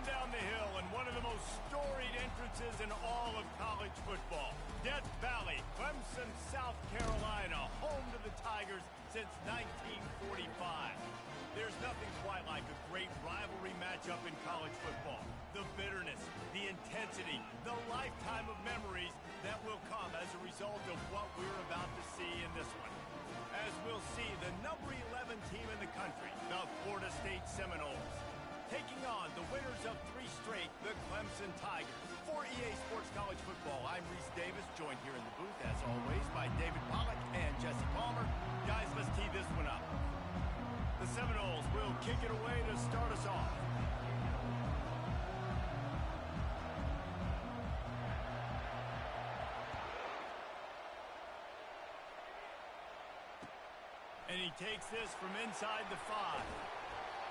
down the hill and one of the most storied entrances in all of college football. Death Valley, Clemson, South Carolina, home to the Tigers since 1945. There's nothing quite like a great rivalry matchup in college football. The bitterness, the intensity, the lifetime of memories that will come as a result of what we're about to see in this one. As we'll see, the number 11 team in the country, the Florida State Seminoles, taking on the winners of 3 straight, the Clemson Tigers. For EA Sports College Football, I'm Reese Davis, joined here in the booth, as always, by David Pollack and Jesse Palmer. Guys, let's tee this one up. The Seminoles will kick it away to start us off. And he takes this from inside the 5.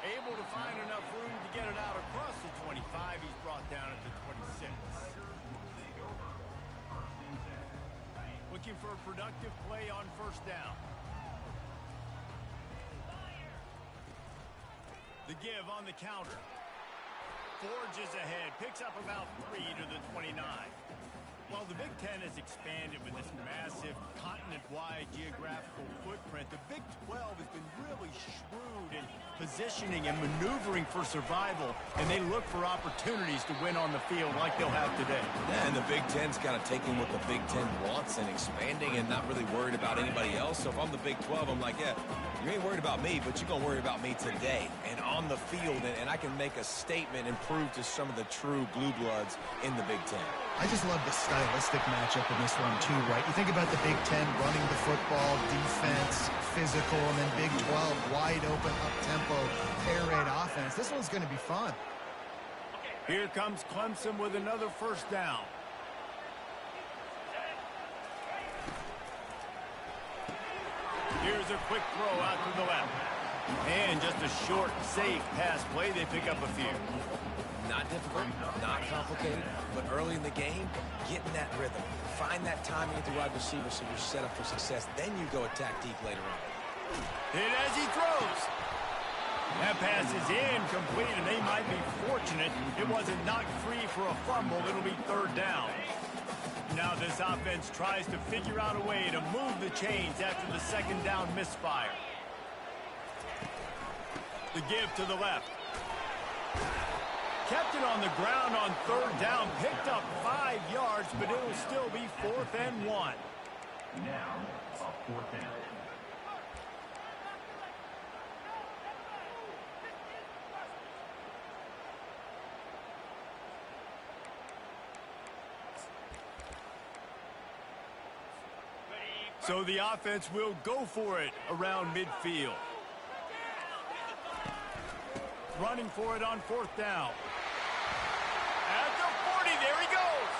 Able to find enough room to get it out across the 25. He's brought down at the 26. Looking for a productive play on first down. The give on the counter. Forges ahead. Picks up about 3 to the 29. Well, the Big Ten has expanded with this massive continent-wide geographical footprint. The Big 12 has been really shrewd in positioning and maneuvering for survival, and they look for opportunities to win on the field like they'll have today. Yeah, and the Big Ten's kind of taking what the Big Ten wants and expanding and not really worried about anybody else. So if I'm the Big 12, I'm like, yeah, you ain't worried about me, but you're going to worry about me today and on the field, and I can make a statement and prove to some of the true blue bloods in the Big Ten. I just love the stylistic matchup in this one, too, right? You think about the Big Ten running the football, defense, physical, and then Big 12, wide open, up-tempo, air raid offense. This one's going to be fun. Here comes Clemson with another first down. Here's a quick throw out to the left. And just a short, safe pass play. They pick up a few. Not difficult, not complicated, but early in the game, get in that rhythm. Find that timing at the wide receiver so you're set up for success. Then you go attack deep later on. Hit as he throws. That pass is incomplete, and they might be fortunate it wasn't knocked free for a fumble. It'll be third down. Now this offense tries to figure out a way to move the chains after the second down misfire. The give to the left. Kept it on the ground on third down, picked up 5 yards, but it'll still be 4th and 1. Now, a 4th down. So the offense will go for it around midfield. Running for it on 4th down. At the 40, there he goes.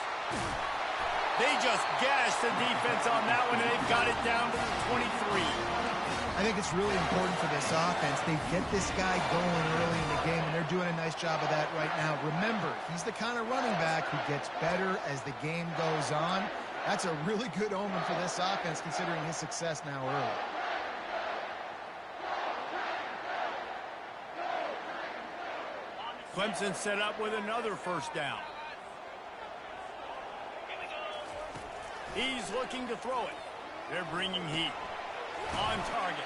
They just gashed the defense on that one, and they've got it down to the 23. I think it's really important for this offense. They get this guy going early in the game, and they're doing a nice job of that right now. Remember, he's the kind of running back who gets better as the game goes on. That's a really good omen for this offense, considering his success now early. Clemson set up with another first down. He's looking to throw it. They're bringing heat. On target.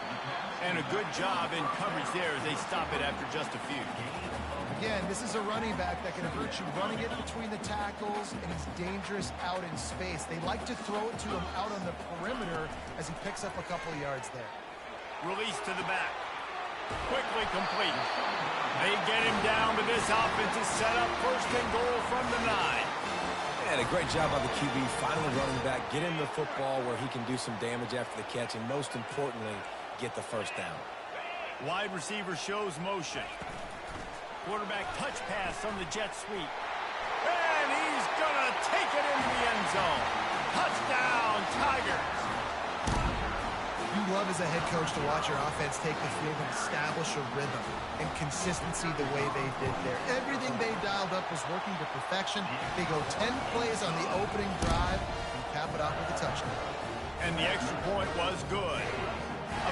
And a good job in coverage there as they stop it after just a few. Again, this is a running back that can hurt you running it between the tackles, and he's dangerous out in space. They like to throw it to him out on the perimeter as he picks up a couple of yards there. Release to the back. Quickly complete. They get him down, but this offense is set up 1st and goal from the 9. And a great job by the QB, finally running back, get him the football where he can do some damage after the catch, and most importantly, get the first down. Wide receiver shows motion. Quarterback touch pass on the jet sweep. And he's going to take it into the end zone. Touchdown, Tigers. You love as a head coach to watch your offense take the field and establish a rhythm and consistency the way they did there. Everything they dialed up was working to perfection. They go 10 plays on the opening drive and cap it off with a touchdown. And the extra point was good.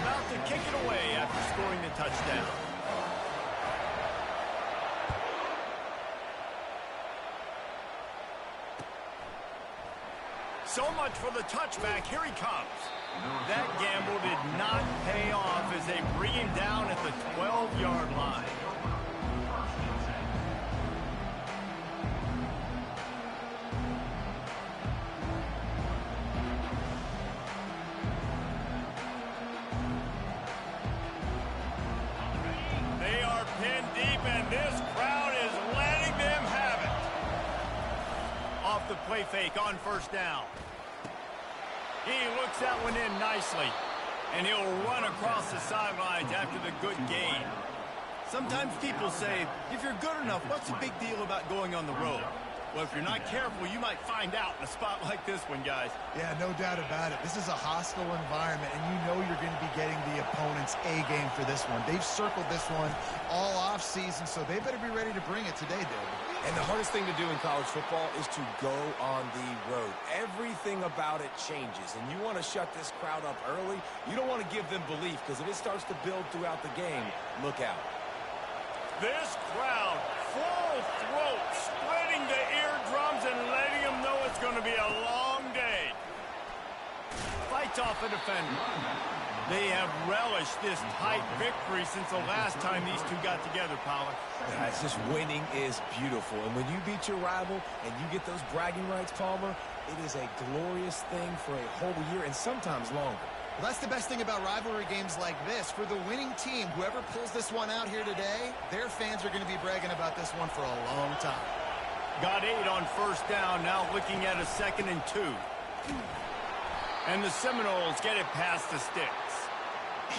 About to kick it away after scoring the touchdown. So much for the touchback. Here he comes. That gamble did not pay off as they bring him down at the 12-yard line. They are pinned deep, and this crowd is letting them have it. Off the play fake on first down. He looks that one in nicely, and he'll run across the sidelines after the good gain. Sometimes people say, if you're good enough, what's the big deal about going on the road? Well, if you're not careful, you might find out in a spot like this one, guys. Yeah, no doubt about it. This is a hostile environment, and you know you're going to be getting the opponent's A game for this one. They've circled this one all offseason, so they better be ready to bring it today, David. And the hardest thing to do in college football is to go on the road. Everything about it changes, and you want to shut this crowd up early. You don't want to give them belief, because if it starts to build throughout the game, look out. This crowd, full throat, splitting the eardrums and letting them know it's going to be a long day. Fights off a defender. They have relished this tight victory since the last time these two got together, Pollard. Yeah, it's just winning is beautiful. And when you beat your rival and you get those bragging rights, Palmer, it is a glorious thing for a whole year and sometimes longer. Well, that's the best thing about rivalry games like this. For the winning team, whoever pulls this one out here today, their fans are going to be bragging about this one for a long time. Got 8 on first down, now looking at a 2nd and 2. And the Seminoles get it past the sticks.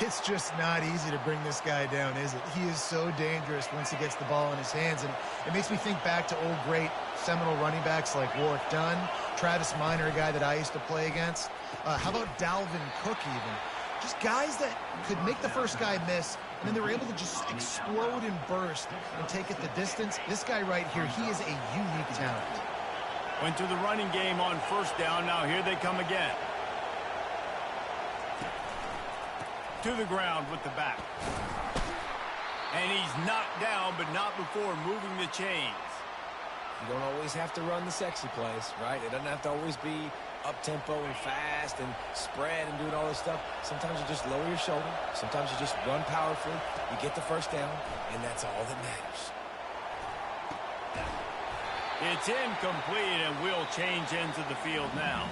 It's just not easy to bring this guy down, is it? He is so dangerous once he gets the ball in his hands, and it makes me think back to old great Seminole running backs like Warwick Dunn, Travis Minor, a guy that I used to play against. How about Dalvin Cook even? Just guys that could make the first guy miss, and then they were able to just explode and burst and take it the distance. This guy right here, he is a unique talent. Went to the running game on first down. Now here they come again. To the ground with the back. And he's knocked down, but not before moving the chains. You don't always have to run the sexy plays, right? It doesn't have to always be up-tempo and fast and spread and doing all this stuff. Sometimes you just lower your shoulder. Sometimes you just run powerfully. You get the first down, and that's all that matters. It's incomplete, and we'll change ends of the field now.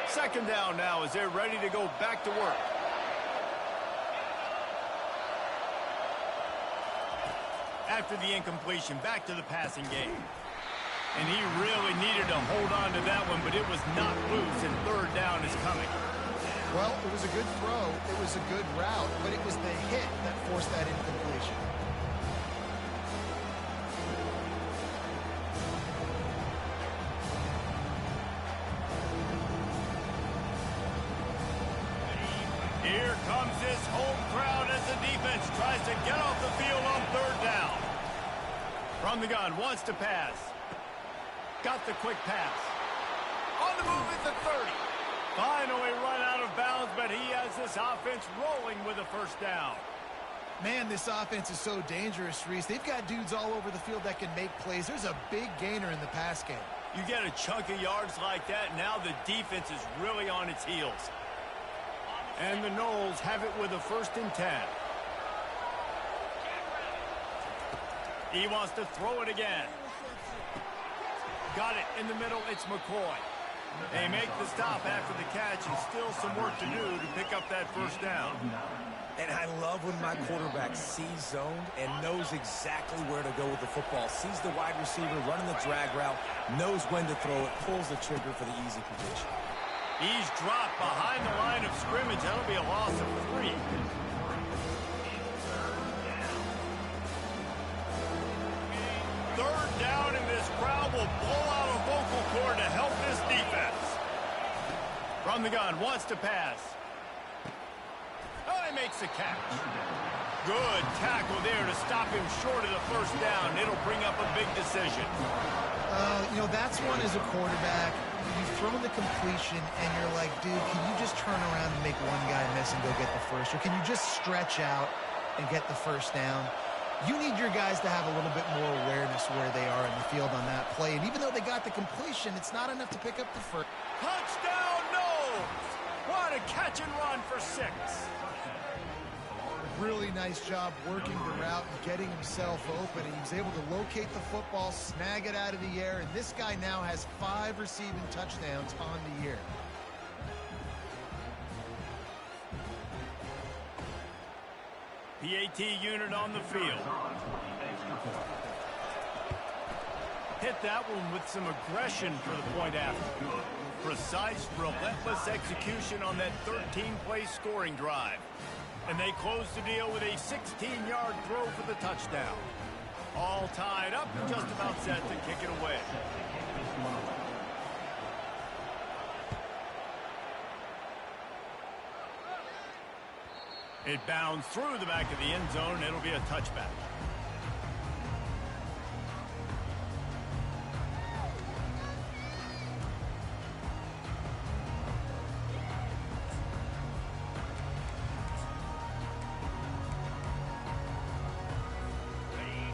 Second down now as they're ready to go back to work. After the incompletion, back to the passing game. And he really needed to hold on to that one, but it was not loose, and third down is coming. Well, it was a good throw. It was a good route, but it was the hit that forced that incompletion. Here comes this home crowd as the defense tries to get off the field on third down. From the gun, wants to pass. Got the quick pass. On the move at the 30. Finally run out of bounds, but he has this offense rolling with a first down. Man, this offense is so dangerous, Reese. They've got dudes all over the field that can make plays. There's a big gainer in the pass game. You get a chunk of yards like that, now the defense is really on its heels. And the Noles have it with a 1st and 10. He wants to throw it again. Got it in the middle. It's McCoy. They make the stop after the catch, and still some work to do to pick up that first down. And I love when my quarterback sees zoned and knows exactly where to go with the football. Sees the wide receiver running the drag route, knows when to throw it, pulls the trigger for the easy position. He's dropped behind the line of scrimmage. That'll be a loss of 3. Third down, and this crowd will blow out a vocal cord to help this defense. From the gun, wants to pass. Oh, he makes the catch. Good tackle there to stop him short of the first down. It'll bring up a big decision. You know, that's one as a quarterback. you've thrown the completion and you're like, dude, can you just turn around and make one guy miss and go get the first? Or can you just stretch out and get the first down? You need your guys to have a little bit more awareness where they are in the field on that play. And even though they got the completion, it's not enough to pick up the first. Touchdown, Knowles! What a catch and run for 6. Really nice job working the route and getting himself open. He was able to locate the football, snag it out of the air, and this guy now has 5 receiving touchdowns on the year. PAT unit on the field. Hit that one with some aggression for the point after. Precise, relentless execution on that 13-play scoring drive. And they close the deal with a 16-yard throw for the touchdown. All tied up, just about set to kick it away. It bounds through the back of the end zone. It'll be a touchback.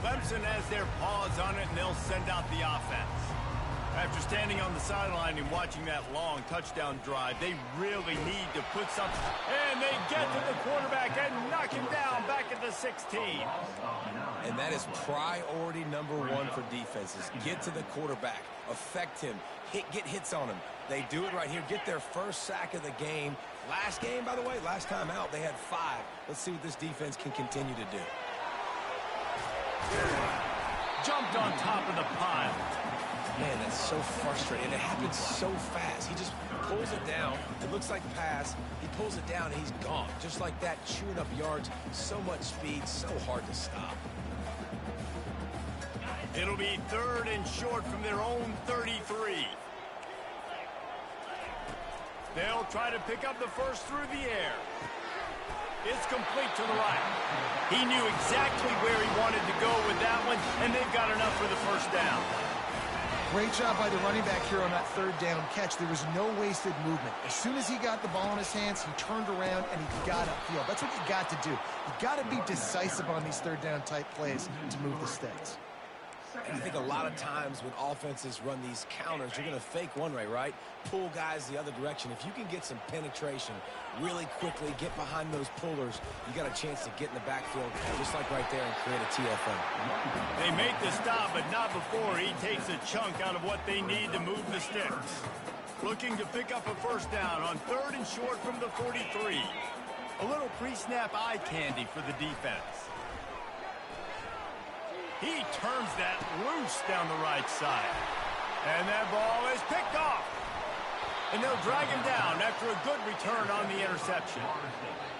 Clemson has their paws on it, and they'll send out the offense. After standing on the sideline and watching that long touchdown drive, they really need to put something. And they get to the quarterback and knock him down back at the 16. And that is priority number 1 for defenses. Get to the quarterback, affect him, get hits on him. They do it right here. Get their first sack of the game. Last game, by the way, last time out, they had 5. Let's see what this defense can continue to do. Jumped on top of the pile. Man, that's so frustrating. And it happens so fast. He just pulls it down. It looks like pass. He pulls it down, and he's gone. Just like that, chewing up yards. So much speed, so hard to stop. It'll be 3rd and short from their own 33. They'll try to pick up the first through the air. It's complete to the right. He knew exactly where he wanted to go with that one, and they've got enough for the first down. Great job by the running back here on that 3rd down catch. There was no wasted movement. As soon as he got the ball in his hands, he turned around and he got upfield. That's what you got to do. You got to be decisive on these 3rd down type plays to move the sticks. And I think a lot of times when offenses run these counters, you're going to fake one way, right? Pull guys the other direction. If you can get some penetration really quickly, get behind those pullers, you got a chance to get in the backfield, just like right there, and create a TFL. They make the stop, but not before he takes a chunk out of what they need to move the sticks. Looking to pick up a first down on 3rd and short from the 43. A little pre-snap eye candy for the defense. He turns that loose down the right side. And that ball is picked off. And they'll drag him down after a good return on the interception.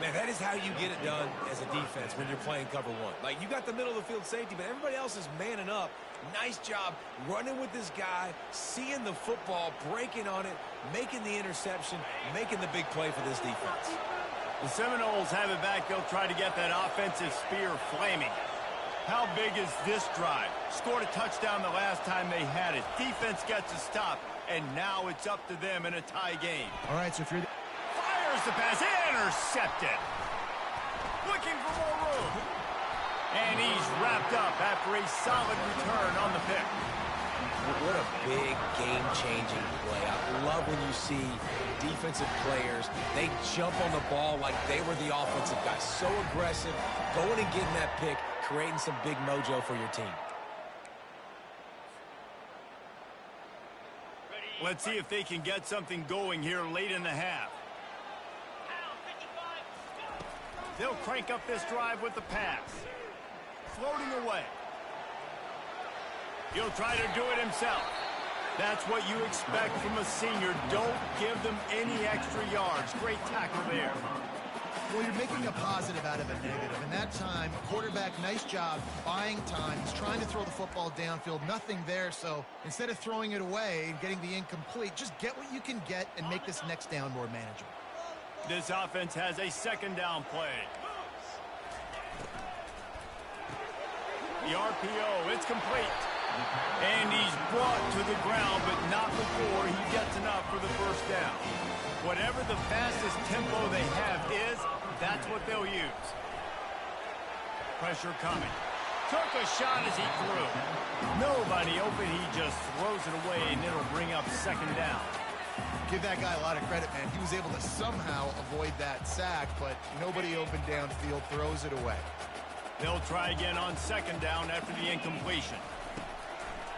Man, that is how you get it done as a defense when you're playing cover 1. Like, you got the middle of the field safety, but everybody else is manning up. Nice job running with this guy, seeing the football, breaking on it, making the interception, making the big play for this defense. The Seminoles have it back. They'll try to get that offensive spear flaming. How big is this drive? Scored a touchdown the last time they had it. Defense gets a stop, and now it's up to them in a tie game. All right, so if you're... Fires the pass, intercepted. Looking for more room. And he's wrapped up after a solid return on the pick. What a big game-changing play. I love when you see defensive players, they jump on the ball like they were the offensive guys. So aggressive, going and getting that pick, creating some big mojo for your team. Let's see if they can get something going here late in the half. They'll crank up this drive with the pass. Floating away. He'll try to do it himself. That's what you expect from a senior. Don't give them any extra yards. Great tackle there. Well, you're making a positive out of a negative. And that time, quarterback, nice job buying time. He's trying to throw the football downfield. Nothing there. So instead of throwing it away and getting the incomplete, just get what you can get and make this next down more manageable. This offense has a 2nd down play. The RPO, it's complete. And he's brought to the ground, but not before he gets enough for the first down. Whatever the fastest tempo they have is, that's what they'll use. Pressure coming. Took a shot as he threw. Nobody open. He just throws it away, and it'll bring up second down. Give that guy a lot of credit, man. He was able to somehow avoid that sack, but nobody open downfield, throws it away. They'll try again on second down after the incompletion.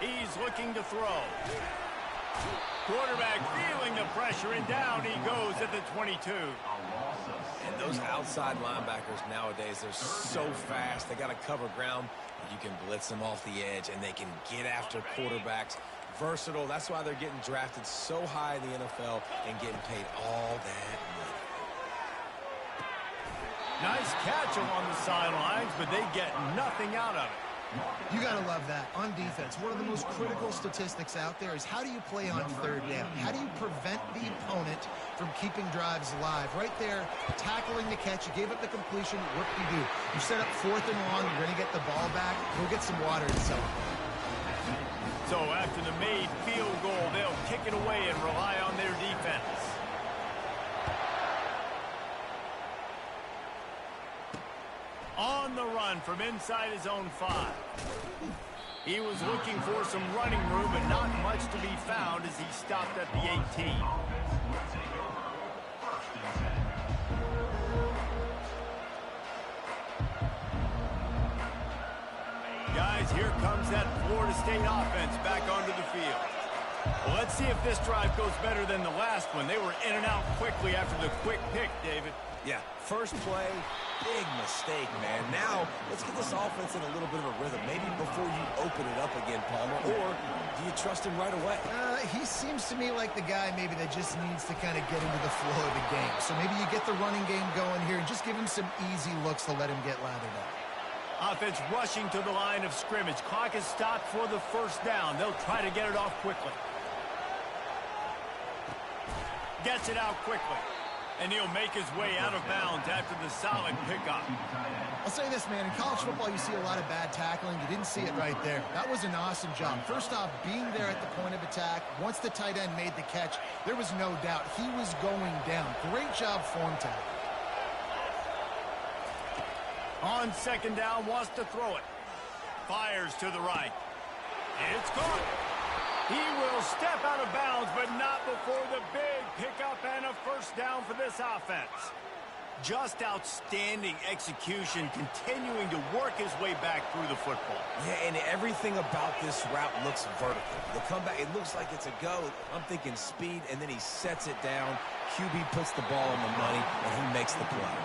He's looking to throw. Quarterback feeling the pressure, and down he goes at the 22. And those outside linebackers nowadays, they're so fast. They got to cover ground. You can blitz them off the edge, and they can get after quarterbacks. Versatile. That's why they're getting drafted so high in the NFL and getting paid all that money. Nice catch along the sidelines, but they get nothing out of it. You got to love that. On defense, one of the most critical statistics out there is how do you play on third down? How do you prevent the opponent from keeping drives alive? Right there, tackling the catch. You gave up the completion. What do? You set up fourth and long. You're going to get the ball back. Go get some water and celebrate. So after the made field goal, they'll kick it away and rely on their defense. On the run from inside his own 5. He was looking for some running room, but not much to be found as he stopped at the 18. Guys, here comes that Florida State offense back onto the field. Well, let's see if this drive goes better than the last one. They were in and out quickly after the quick pick, David. Yeah, first play, big mistake, man. Now, let's get this offense in a little bit of a rhythm. Maybe before you open it up again, Palmer, or do you trust him right away? He seems to me like the guy maybe that just needs to kind of get into the flow of the game. So maybe you get the running game going here and just give him some easy looks to let him get lathered up. Offense rushing to the line of scrimmage. Clock is stopped for the first down. They'll try to get it off quickly. Gets it out quickly. And he'll make his way out of bounds after the solid pickup. I'll say this, man. In college football, you see a lot of bad tackling. You didn't see it right there. That was an awesome job. First off, being there at the point of attack. Once the tight end made the catch, there was no doubt he was going down. Great job form tackle. On second down, wants to throw it. Fires to the right. It's caught. He will step out of bounds, but not before the big pickup and a first down for this offense. Just outstanding execution, continuing to work his way back through the football. Yeah, and everything about this route looks vertical. The comeback, it looks like it's a go. I'm thinking speed, and then he sets it down. QB puts the ball on the money, and he makes the play.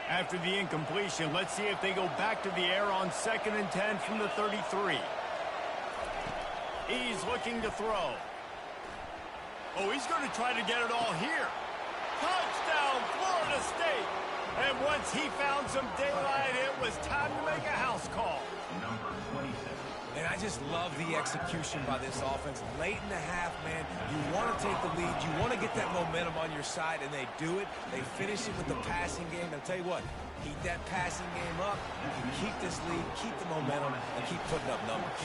After the incompletion, let's see if they go back to the air on 2nd and 10 from the 33. He's looking to throw. Oh, he's going to try to get it all here. Touchdown, Florida State. And once he found some daylight, it was time to make a house call. Number 27. And I just love the execution by this offense. Late in the half, man, you want to take the lead. You want to get that momentum on your side, and they do it. They finish it with the passing game. And I'll tell you what, keep that passing game up. You keep this lead, keep the momentum, and keep putting up numbers.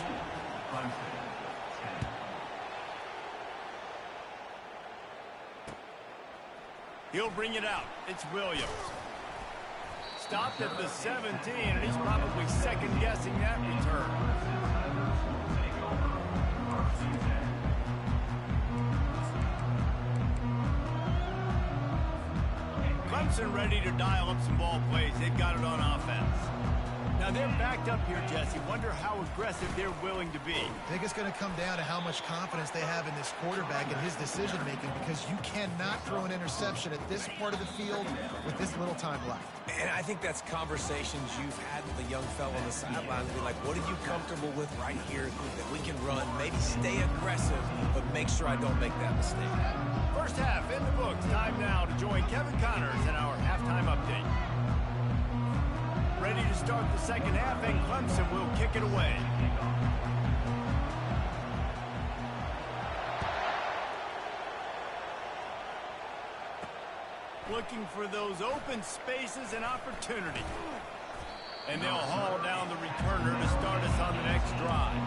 He'll bring it out. It's Williams. Stopped at the 17, and he's probably second-guessing that return. Clemson ready to dial up some ball plays. They've got it on offense. Now they're backed up here, Jesse. Wonder how aggressive they're willing to be. I think it's going to come down to how much confidence they have in this quarterback and his decision-making, because you cannot throw an interception at this part of the field with this little time left. And I think that's conversations you've had with a young fellow on the sideline to be like, what are you comfortable with right here that we can run? Maybe stay aggressive, but make sure I don't make that mistake. First half in the books. Time now to join Kevin Connors in our halftime update. Ready to start the second half, and Clemson will kick it away. looking for those open spaces and opportunity. And they'll haul down the returner to start us on the next drive.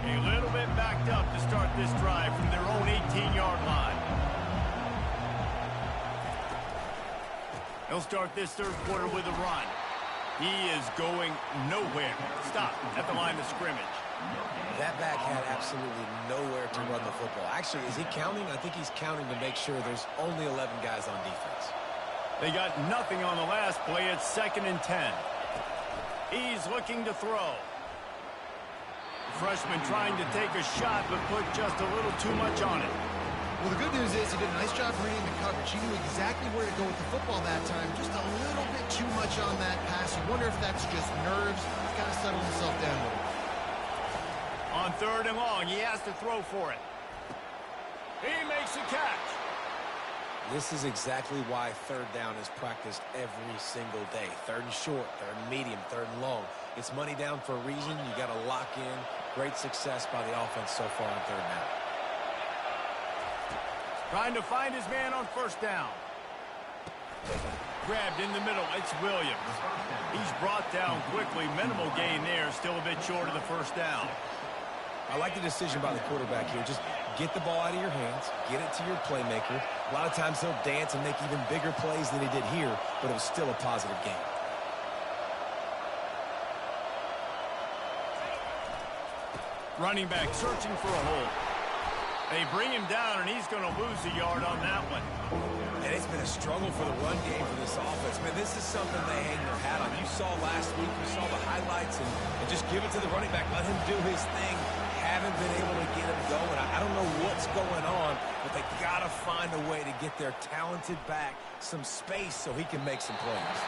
A little bit backed up to start this drive from their own 18-yard line. They'll start this third quarter with a run. He is going nowhere. Stop at the line of scrimmage. That back had absolutely nowhere to run the football. Actually, is he counting? I think he's counting to make sure there's only 11 guys on defense. They got nothing on the last play. It's 2nd and 10. He's looking to throw. The freshman trying to take a shot, but put just a little too much on it. Well, the good news is he did a nice job reading the coverage. He knew exactly where to go with the football that time. Just a little bit too much on that pass. You wonder if that's just nerves. He's got to settle himself down a little bit. On 3rd and long, he has to throw for it. He makes a catch. This is exactly why 3rd down is practiced every single day. 3rd and short, 3rd and medium, 3rd and long. It's money down for a reason. You got to lock in. Great success by the offense so far on 3rd down. Trying to find his man on 1st down. Grabbed in the middle. It's Williams. He's brought down quickly. Minimal gain there. Still a bit short of the 1st down. I like the decision by the quarterback here. Just get the ball out of your hands. Get it to your playmaker. A lot of times he'll dance and make even bigger plays than he did here, but it was still a positive game. Running back searching for a hole. They bring him down, and he's going to lose a yard on that one. And it's been a struggle for the run game for this offense. Man, this is something they hang their hat on. You saw last week, you saw the highlights, and just give it to the running back. Let him do his thing. Haven't been able to get him going. I don't know what's going on, but they got to find a way to get their talented back some space so he can make some plays.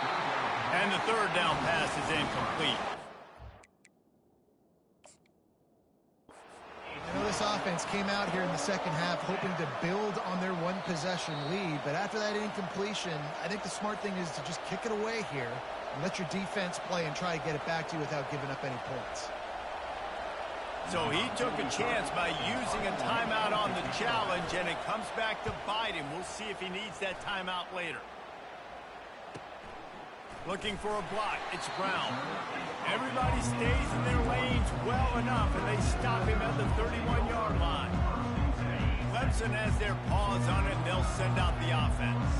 And the 3rd down pass is incomplete. You know, this offense came out here in the second half hoping to build on their one-possession lead, but after that incompletion, I think the smart thing is to just kick it away here and let your defense play and try to get it back to you without giving up any points. So he took a chance by using a timeout on the challenge, and it comes back to bite him. We'll see if he needs that timeout later. Looking for a block. It's Brown. Everybody stays in their lanes well enough, and they stop him at the 31-yard line. Clemson has their paws on it, and they'll send out the offense.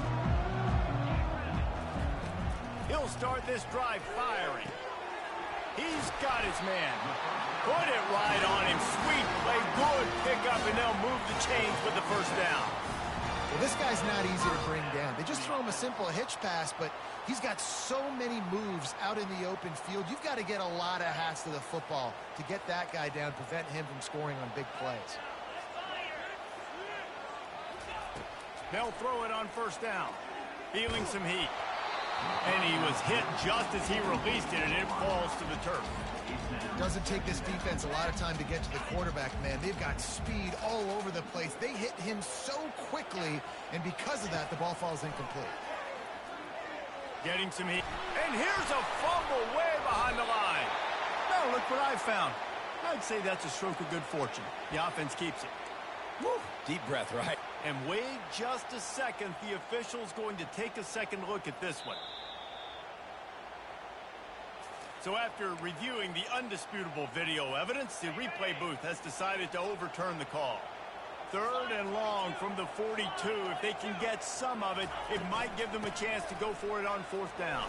He'll start this drive firing. He's got his man. Put it right on him. Sweet play. Good pickup, and they'll move the chains with the 1st down. Well, this guy's not easy to bring down. They just throw him a simple hitch pass, but he's got so many moves out in the open field. You've got to get a lot of hats to the football to get that guy down, prevent him from scoring on big plays. They'll throw it on 1st down. Feeling some heat. And he was hit just as he released it, and it falls to the turf. Doesn't take this defense a lot of time to get to the quarterback, man. They've got speed all over the place. They hit him so quickly, and because of that, the ball falls incomplete. Getting some heat. And here's a fumble way behind the line. Now look what I found. I'd say that's a stroke of good fortune. The offense keeps it. Woo. Deep breath, right? And wait just a second. The official's going to take a second look at this one. So after reviewing the undisputable video evidence, the replay booth has decided to overturn the call. 3rd and long from the 42. If they can get some of it, it might give them a chance to go for it on 4th down.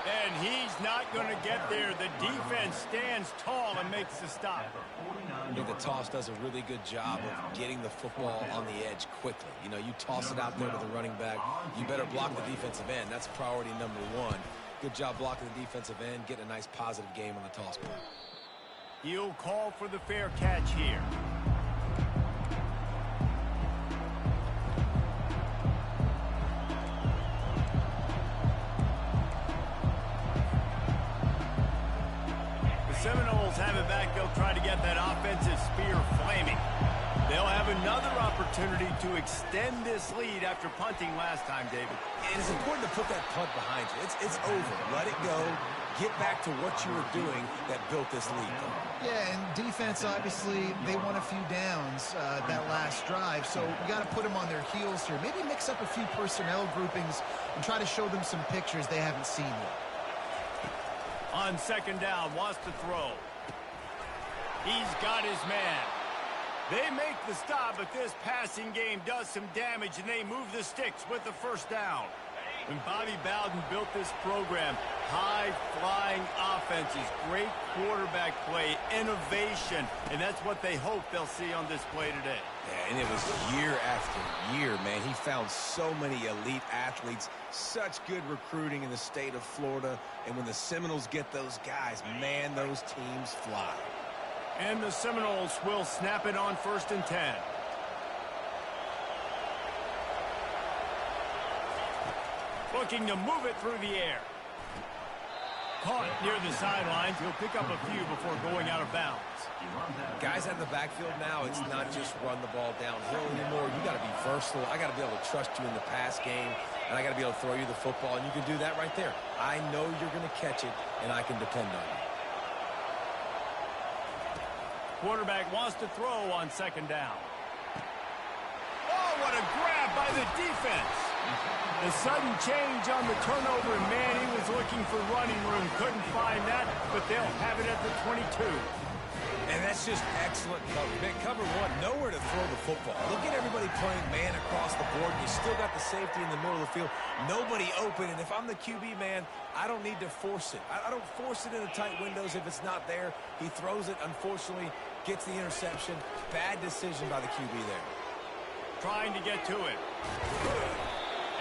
And he's not going to get there. The defense stands tall and makes the stop. I think the toss does a really good job of getting the football on the edge quickly. You know, you toss it out there to the running back. You better block the defensive end. That's priority number 1. Good job blocking the defensive end, getting a nice positive game on the toss play. He'll call for the fair catch here. Seminoles have it back. They'll try to get that offensive spear flaming. They'll have another opportunity to extend this lead after punting last time, David. And it's important to put that punt behind you. It's over. Let it go. Get back to what you were doing that built this lead. Yeah, and defense, obviously, they won a few downs that last drive, so you got to put them on their heels here. Maybe mix up a few personnel groupings and try to show them some pictures they haven't seen yet. On second down, wants to throw. He's got his man. They make the stop, but this passing game does some damage, and they move the sticks with the first down. When Bobby Bowden built this program, high-flying offenses, great quarterback play, innovation, and that's what they hope they'll see on display today. Yeah, and it was year after year, man. He found so many elite athletes, such good recruiting in the state of Florida, and when the Seminoles get those guys, man, those teams fly. And the Seminoles will snap it on 1st and 10. Looking to move it through the air. Caught near the sidelines. He'll pick up a few before going out of bounds. Guys out of the backfield now, it's not just run the ball downhill anymore. You got to be versatile. I got to be able to trust you in the pass game, and I got to be able to throw you the football, and you can do that right there. I know you're going to catch it, and I can depend on you. Quarterback wants to throw on second down. Oh, what a grab by the defense. The sudden change on the turnover, and man, he was looking for running room. Couldn't find that, but they'll have it at the 22. And that's just excellent cover. Man, cover one, nowhere to throw the football. Look at everybody playing man across the board. You still got the safety in the middle of the field. Nobody open, and if I'm the QB, man, I don't need to force it. I don't force it into tight windows if it's not there. He throws it, unfortunately, gets the interception. Bad decision by the QB there. Trying to get to it.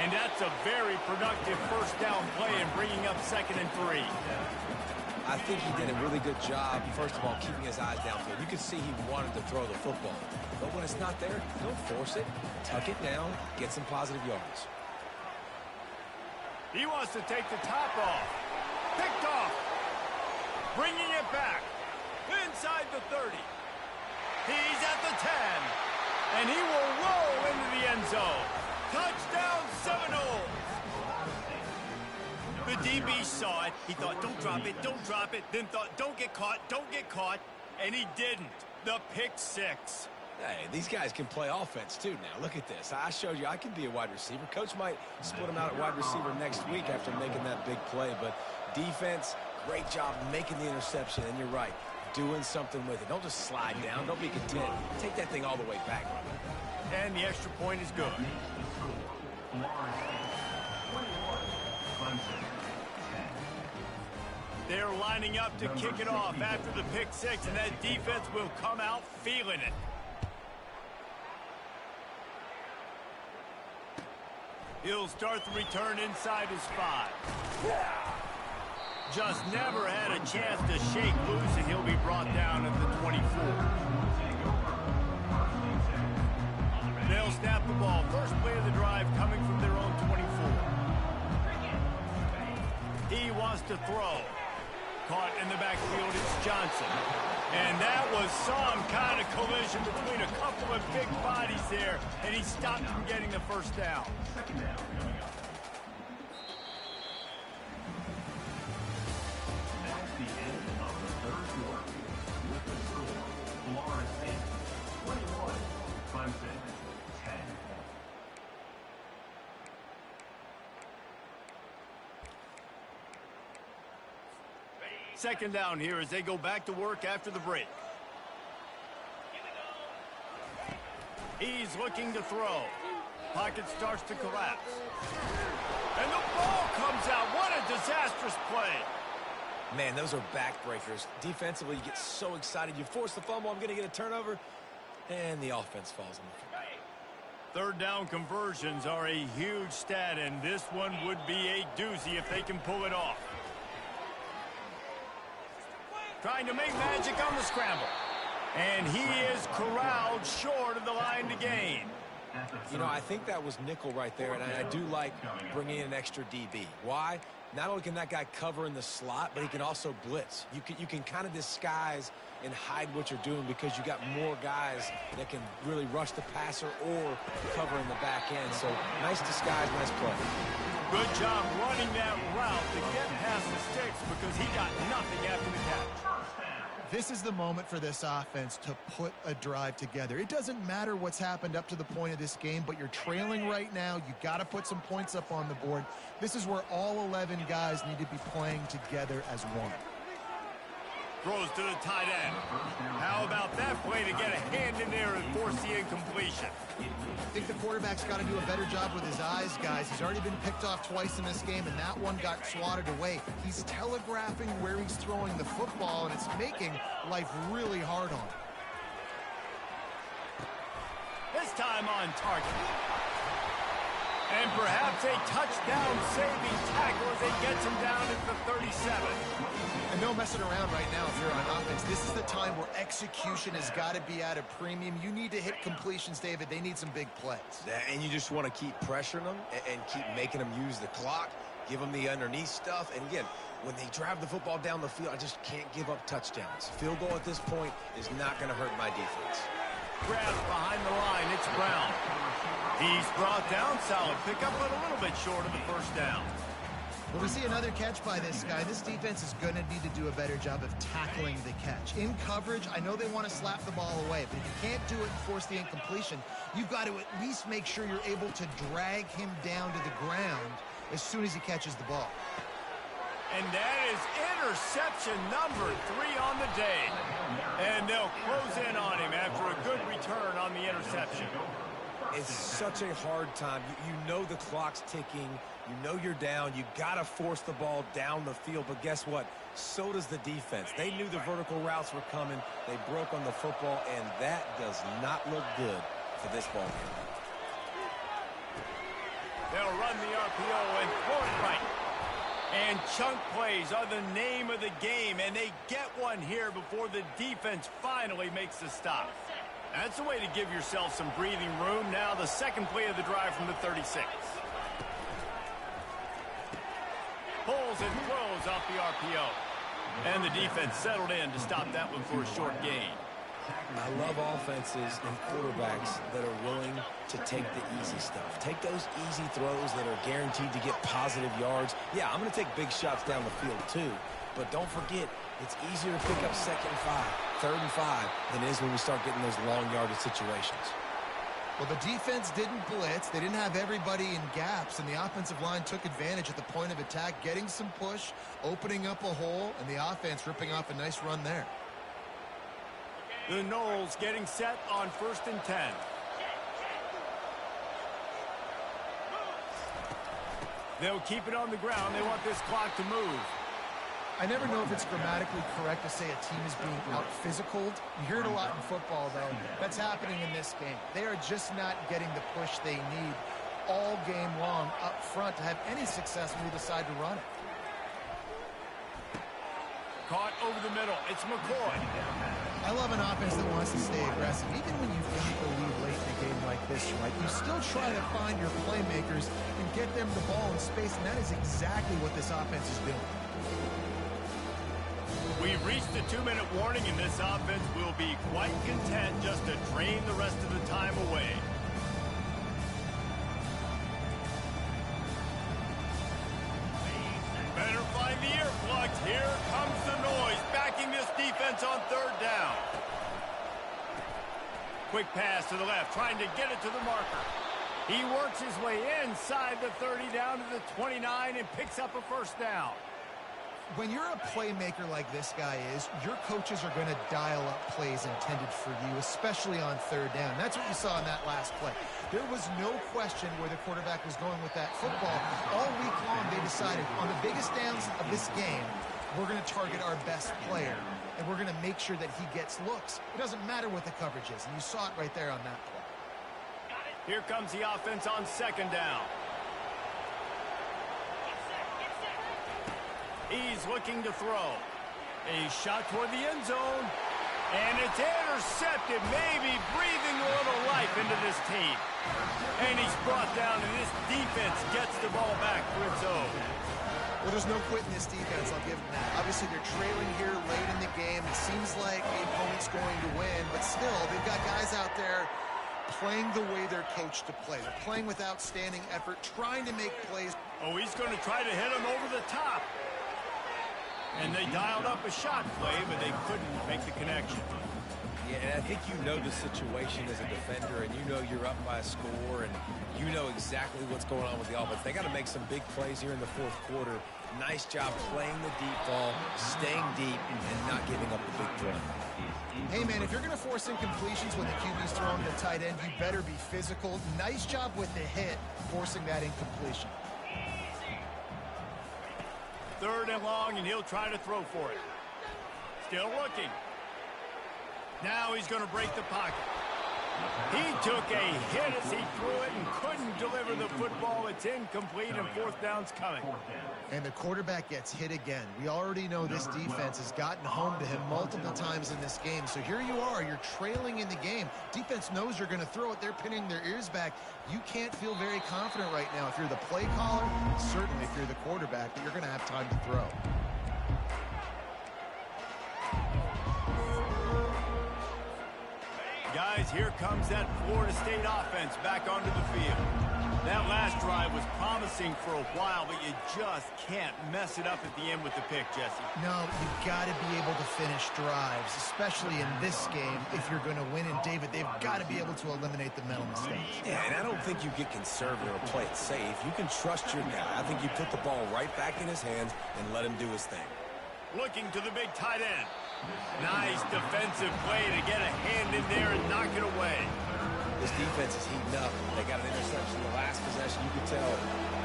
And that's a very productive first down play and bringing up 2nd and 3. I think he did a really good job, first of all, keeping his eyes downfield. You could see he wanted to throw the football. But when it's not there, don't force it. Tuck it down, get some positive yards. He wants to take the top off. Picked off. Bringing it back. Inside the 30. He's at the 10. And he will roll into the end zone. Touchdown Seminoles. The DB saw it. He thought, don't drop it, don't drop it. Then thought, don't get caught, don't get caught. And he didn't. The pick 6. Hey, these guys can play offense, too, now. Look at this. I showed you I can be a wide receiver. Coach might split him out at wide receiver next week after making that big play. But defense, great job making the interception. And you're right, doing something with it. Don't just slide down. Don't be content. Take that thing all the way back. And the extra point is good. They're lining up to kick it off after the pick 6, and that defense will come out feeling it. He'll start the return inside his 5. Just never had a chance to shake loose, and he'll be brought down at the 24. They'll snap the ball. First play of the drive coming from their own 24. He wants to throw. Caught in the backfield, it's Johnson. And that was some kind of collision between a couple of big bodies there, and he stopped from getting the first down. That's the end of the third quarter. With the score, Florida State 21, Clemson 10. Second down here as they go back to work after the break. He's looking to throw. Pocket starts to collapse. And the ball comes out. What a disastrous play. Man, those are backbreakers. Defensively, you get so excited. You force the fumble, I'm going to get a turnover, and the offense falls on the field. Third down conversions are a huge stat, and this one would be a doozy if they can pull it off. Trying to make magic on the scramble. And he is corralled short of the line to gain. You know, I think that was nickel right there, and I do like bringing in an extra DB. Why? Not only can that guy cover in the slot, but he can also blitz. You can kind of disguise and hide what you're doing because you got more guys that can really rush the passer or cover in the back end. So nice disguise, nice play. Good job running that route to get past the sticks because he got nothing after the catch. This is the moment for this offense to put a drive together. It doesn't matter what's happened up to the point of this game, but you're trailing right now. You got to put some points up on the board. This is where all 11 guys need to be playing together as one. Throws to the tight end. How about that play to get a hand in there and force the incompletion? I think the quarterback's got to do a better job with his eyes, guys. He's already been picked off twice in this game, and that one got swatted away. He's telegraphing where he's throwing the football, and it's making life really hard on him. This time on target. And perhaps a touchdown-saving tackle as it gets him down at the 37. And no messing around right now if you're on offense. This is the time where execution has got to be at a premium. You need to hit completions, David. They need some big plays. And you just want to keep pressuring them and keep making them use the clock, give them the underneath stuff. And again, when they drive the football down the field, I just can't give up touchdowns. Field goal at this point is not going to hurt my defense. Grabs behind the line. It's Brown. He's brought down. Solid pickup, but a little bit short of the first down. Well, we see another catch by this guy. This defense is going to need to do a better job of tackling the catch. In coverage, I know they want to slap the ball away, but if you can't do it and force the incompletion, you've got to at least make sure you're able to drag him down to the ground as soon as he catches the ball. And that is interception number 3 on the day. And they'll close in on him after a good return on the interception. It's such a hard time. You know the clock's ticking. You know you're down. You got to force the ball down the field. But guess what? So does the defense. They knew the vertical routes were coming. They broke on the football, and that does not look good for this ball game. They'll run the RPO and throw it right. And chunk plays are the name of the game, and they get one here before the defense finally makes the stop. That's a way to give yourself some breathing room. Now the second play of the drive from the 36. Pulls and throws off the RPO. And the defense settled in to stop that one for a short gain. I love offenses and quarterbacks that are willing to take the easy stuff. Take those easy throws that are guaranteed to get positive yards. Yeah, I'm going to take big shots down the field too. But don't forget, it's easier to pick up 2nd and 5, 3rd and 5 than it is when we start getting those long yardage situations. Well, the defense didn't blitz. They didn't have everybody in gaps, and the offensive line took advantage at the point of attack, getting some push, opening up a hole, and the offense ripping off a nice run there. The Knowles getting set on 1st and 10. They'll keep it on the ground. They want this clock to move. I never know if it's grammatically correct to say a team is being out-physicaled. You hear it a lot in football, though. That's happening in this game. They are just not getting the push they need all game long up front to have any success when we decide to run it. Caught over the middle. It's McCoy. I love an offense that wants to stay aggressive. Even when you've got the lead late in a game like this, right, you still try to find your playmakers and get them the ball in space, and that is exactly what this offense is doing. We've reached the 2-minute warning, and this offense will be quite content just to drain the rest of the time away. Better find the earplugs. Here comes the noise, backing this defense on 3rd down. Quick pass to the left, trying to get it to the marker. He works his way inside the 30 down to the 29 and picks up a 1st down. When you're a playmaker like this guy is, your coaches are going to dial up plays intended for you, especially on 3rd down. That's what you saw in that last play. There was no question where the quarterback was going with that football. All week long, they decided on the biggest downs of this game, we're going to target our best player, and we're going to make sure that he gets looks. It doesn't matter what the coverage is, and you saw it right there on that play. Here comes the offense on 2nd down. He's looking to throw. A shot toward the end zone. And it's intercepted, maybe breathing a little life into this team. And he's brought down, and this defense gets the ball back for its own. Well, there's no quitting this defense, I'll give them that. Obviously, they're trailing here late in the game. It seems like the opponent's going to win, but still, they've got guys out there playing the way they're coached to play. They're playing with outstanding effort, trying to make plays. Oh, he's going to try to hit him over the top. And they dialed up a shot play, but they couldn't make the connection. Yeah, and I think you know the situation as a defender, and you know you're up by a score, and you know exactly what's going on with the offense. They got to make some big plays here in the fourth quarter. Nice job playing the deep ball, staying deep, and not giving up the big play. Hey, man, if you're going to force incompletions when the QB's throwing the tight end, you better be physical. Nice job with the hit, forcing that incompletion. 3rd and long, and he'll try to throw for it. Still looking. Now he's going to break the pocket. He took a hit as he threw it and couldn't deliver the football. It's incomplete, and 4th down's coming. And the quarterback gets hit again. We already know this defense has gotten home to him multiple times in this game. So here you are, you're trailing in the game. Defense knows you're going to throw it. They're pinning their ears back. You can't feel very confident right now if you're the play caller, certainly if you're the quarterback, that you're going to have time to throw. Guys, here comes that Florida State offense back onto the field. That last drive was promising for a while, but you just can't mess it up at the end with the pick, Jesse. No, you've got to be able to finish drives, especially in this game if you're going to win. And, David, they've got to be able to eliminate the mental mistakes. Yeah, and I don't think you get conservative or play it safe. You can trust your guy. I think you put the ball right back in his hands and let him do his thing. Looking to the big tight end. Nice defensive play to get a hand in there and knock it away. This defense is heating up. They got an interception in the last possession. You can tell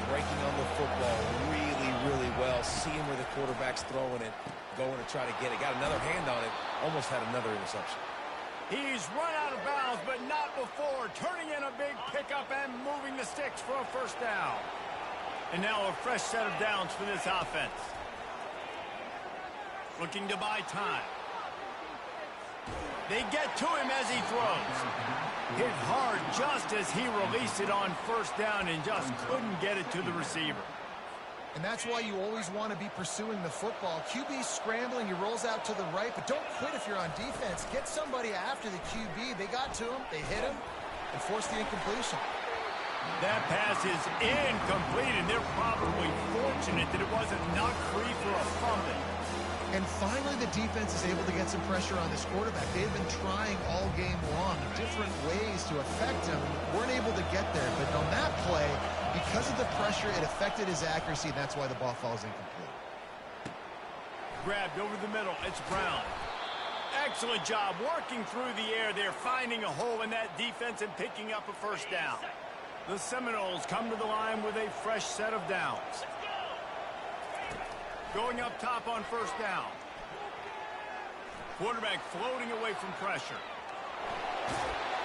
breaking on the football really, really well. Seeing where the quarterback's throwing it, going to try to get it. Got another hand on it. Almost had another interception. He's run out of bounds, but not before. Turning in a big pickup and moving the sticks for a 1st down. And now a fresh set of downs for this offense. Looking to buy time. They get to him as he throws. Hit hard just as he released it on 1st down and just couldn't get it to the receiver. And that's why you always want to be pursuing the football. QB scrambling, he rolls out to the right, but don't quit if you're on defense. Get somebody after the QB. They got to him, they hit him, and forced the incompletion. That pass is incomplete, and they're probably fortunate that it wasn't knocked free for a fumble. And finally, the defense is able to get some pressure on this quarterback. They've been trying all game long, different ways to affect him. Weren't able to get there, but on that play, because of the pressure, it affected his accuracy, and that's why the ball falls incomplete. Grabbed over the middle. It's Brown. Excellent job working through the air there, finding a hole in that defense and picking up a 1st down. The Seminoles come to the line with a fresh set of downs. Going up top on 1st down. Quarterback floating away from pressure.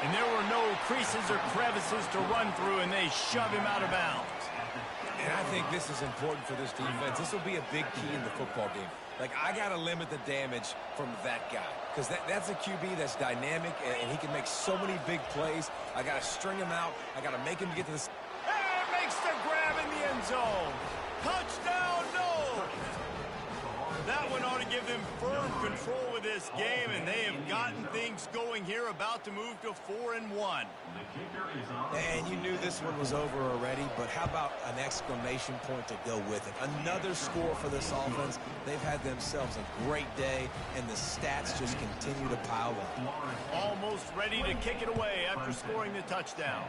And there were no creases or crevices to run through, and they shove him out of bounds. And I think this is important for this defense. This will be a big key in the football game. Like, I got to limit the damage from that guy. Because that's a QB that's dynamic, and he can make so many big plays. I got to string him out. I got to make him get to the... And makes the grab in the end zone. Touchdown, no! That one ought to give them firm control of this game, and they have gotten things going here, about to move to 4-1. And you knew this one was over already, but how about an exclamation point to go with it? Another score for this offense. They've had themselves a great day, and the stats just continue to pile up. Almost ready to kick it away after scoring the touchdown.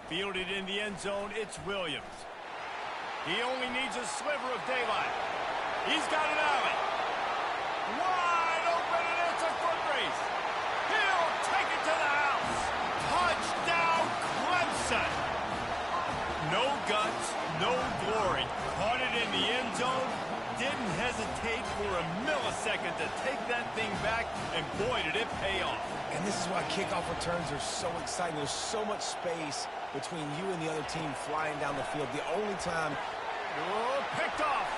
Fielded in the end zone, it's Williams. He only needs a sliver of daylight. He's got an alley. Wide open, and it's a foot race. He'll take it to the house. Touchdown, Clemson. No guts, no glory. Caught it in the end zone. Didn't hesitate for a millisecond to take that thing back, and boy, did it pay off. And this is why kickoff returns are so exciting. There's so much space between you and the other team flying down the field. The only time... Oh, picked off.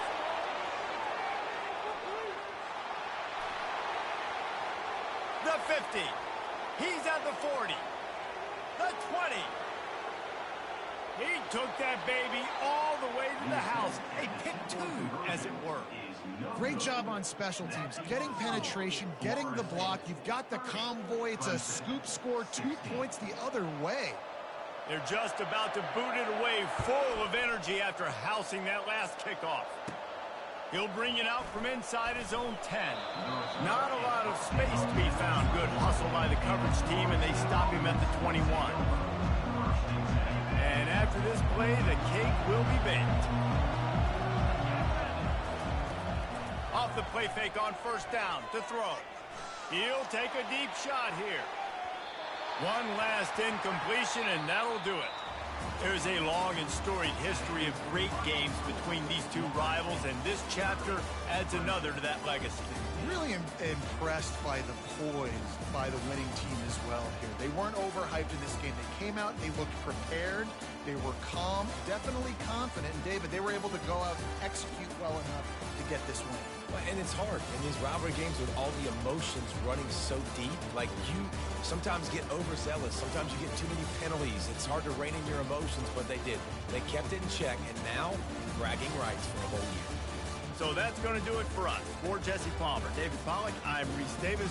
He's at the 40. The 20. He took that baby all the way to the house. A pick two, as it were. Great job on special teams. Getting penetration, getting the block. You've got the convoy. It's a scoop score, 2 points the other way. They're just about to boot it away, full of energy after housing that last kickoff. He'll bring it out from inside his own 10. Not a lot of space to be found. Good hustle by the coverage team, and they stop him at the 21. And after this play, the cake will be baked. Off the play fake on first down to throw. He'll take a deep shot here. One last incompletion, and that'll do it. There's a long and storied history of great games between these two rivals, and this chapter adds another to that legacy. Really impressed by the poise by the winning team as well here. They weren't overhyped in this game. They came out, they looked prepared, they were calm, definitely confident. And David, they were able to go out and execute well enough to get this win. And it's hard in these rivalry games with all the emotions running so deep. Like, you sometimes get overzealous. Sometimes you get too many penalties. It's hard to rein in your emotions, but they did. They kept it in check, and now bragging rights for a whole year. So that's going to do it for us. For Jesse Palmer, David Pollack, I'm Reese Davis.